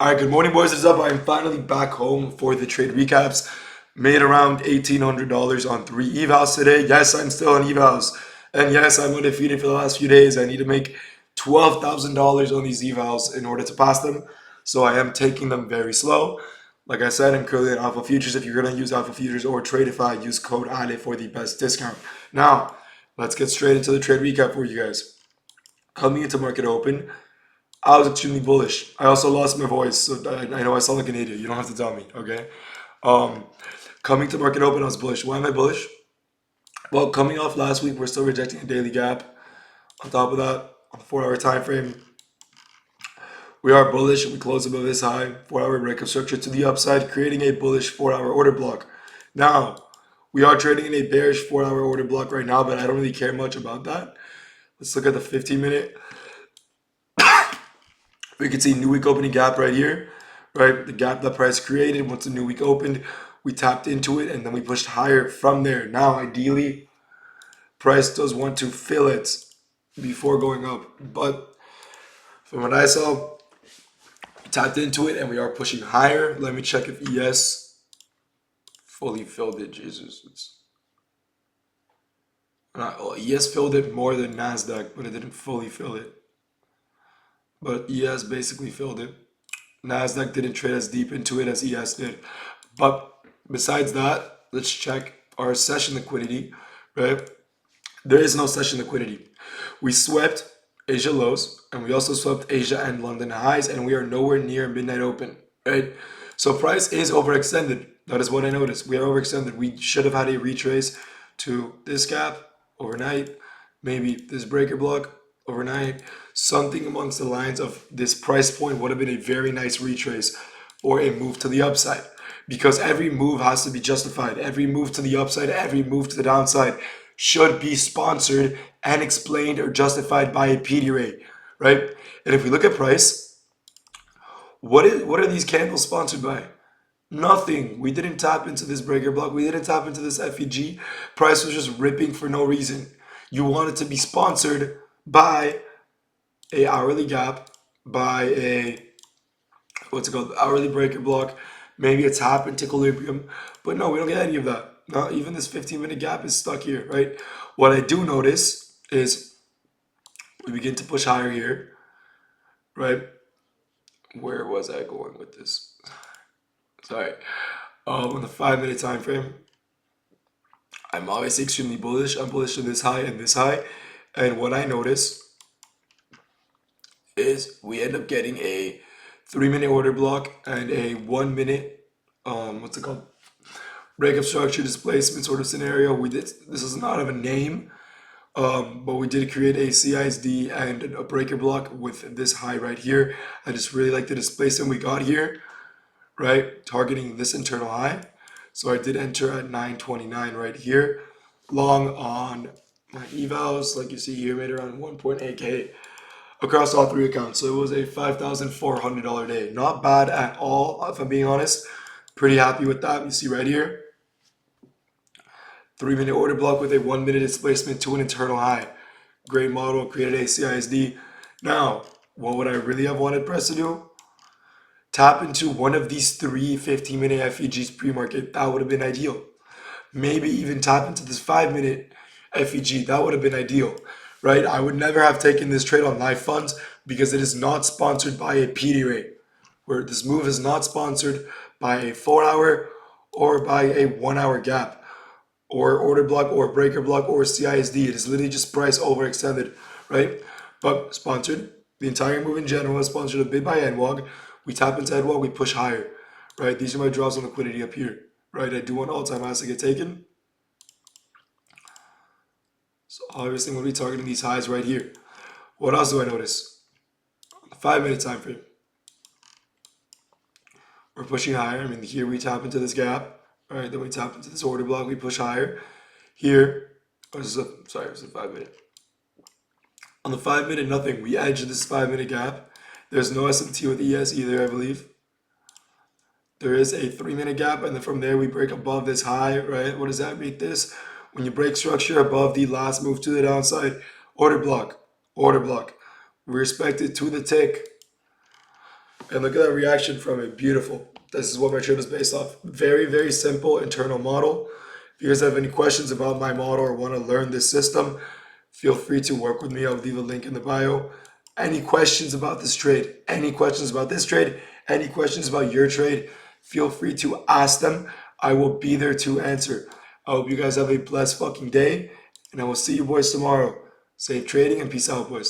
All right, good morning, boys. What's up? I'm finally back home for the trade recaps. Made around $1,800 on 3 evals today. Yes, I'm still on evals. And yes, I'm undefeated for the last few days. I need to make $12,000 on these evals in order to pass them. So I am taking them very slow. Like I said, I'm currently on Alpha Futures. If you're going to use Alpha Futures or Tradeify, use code ALE for the best discount. Now, let's get straight into the trade recap for you guys. Coming into market open, I was extremely bullish. I also lost my voice, so I know I sound like an idiot. You don't have to tell me, okay? Um, Coming to market open, I was bullish. Why am I bullish? Well, coming off last week, we're still rejecting a daily gap. On top of that, on the 4-hour time frame, we are bullish. We close above this high. 4-hour breakup structure to the upside, creating a bullish 4-hour order block. Now, we are trading in a bearish 4-hour order block right now, but I don't really care much about that. Let's look at the 15-minute. We can see new week opening gap right here, right? The gap that price created once the new week opened, we tapped into it and then we pushed higher from there. Now, ideally, price does want to fill it before going up. But from what I saw, we tapped into it and we are pushing higher. Let me check if ES fully filled it. Jesus. ES filled it more than Nasdaq, but it didn't fully fill it. But ES basically filled it. Nasdaq didn't trade as deep into it as ES did. But besides that, let's check our session liquidity, right? There is no session liquidity. We swept Asia lows, and we also swept Asia and London highs, and we are nowhere near midnight open, right? So price is overextended. That is what I noticed. We are overextended. We should have had a retrace to this gap overnight, maybe this breaker block overnight. Something amongst the lines of this price point would have been a very nice retrace or a move to the upside, because every move has to be justified. Every move to the upside, every move to the downside should be sponsored and explained or justified by a PD rate, right? And if we look at price, what are these candles sponsored by? Nothing. We didn't tap into this breaker block. We didn't tap into this FEG. Price was just ripping for no reason. You want it to be sponsored by a hourly gap, by a hourly breaker block, maybe a tap into equilibrium, but no, we don't get any of that. Not even this 15-minute gap is stuck here, right? What I do notice is we begin to push higher here, right? Where was I going with this? Sorry. On the 5-minute time frame, I'm obviously extremely bullish. I'm bullish to this high and this high, and what I notice is we end up getting a 3-minute order block and a 1-minute breakup structure displacement sort of scenario. This does not have a name, but we did create a CISD and a breaker block with this high right here. I just really like the displacement we got here, right? Targeting this internal high. So I did enter at 929 right here. Long on my evals, like you see here, made around 1.8K across all 3 accounts. So it was a $5,400 day. Not bad at all, if I'm being honest. Pretty happy with that. You see right here, 3-minute order block with a 1-minute displacement to an internal high. Great model, created a CISD. Now, what would I really have wanted press to do? Tap into one of these 3 15-minute FEGs pre-market. That would have been ideal. Maybe even tap into this 5-minute FEG. That would have been ideal, right? I would never have taken this trade on live funds because it is not sponsored by a PD rate, where this move is not sponsored by a 4-hour or by a 1-hour gap or order block or breaker block or CISD. It is literally just price overextended, right? But sponsored. The entire move in general is sponsored a bit by NWOG. We tap into NWOG, we push higher, right? These are my draws on liquidity up here, right? I do want all-time highs to get taken. So obviously we'll be targeting these highs right here. What else do I notice? On the 5-minute time frame, we're pushing higher. I mean, here we tap into this gap, right? Then we tap into this order block, we push higher. Here, this is a 5-minute. On the 5-minute, nothing. We edge this 5-minute gap. There's no SMT with ES either, I believe. There is a 3-minute gap, and then from there we break above this high, right? What does that make this? When you break structure above the last move to the downside, order block. We respect it to the tick. And look at that reaction from it. Beautiful. This is what my trade is based off. Very, very simple internal model. If you guys have any questions about my model or want to learn this system, feel free to work with me. I'll leave a link in the bio. Any questions about this trade? Any questions about this trade? Any questions about your trade? Feel free to ask them. I will be there to answer. I hope you guys have a blessed fucking day, and I will see you boys tomorrow. Safe trading and peace out, boys.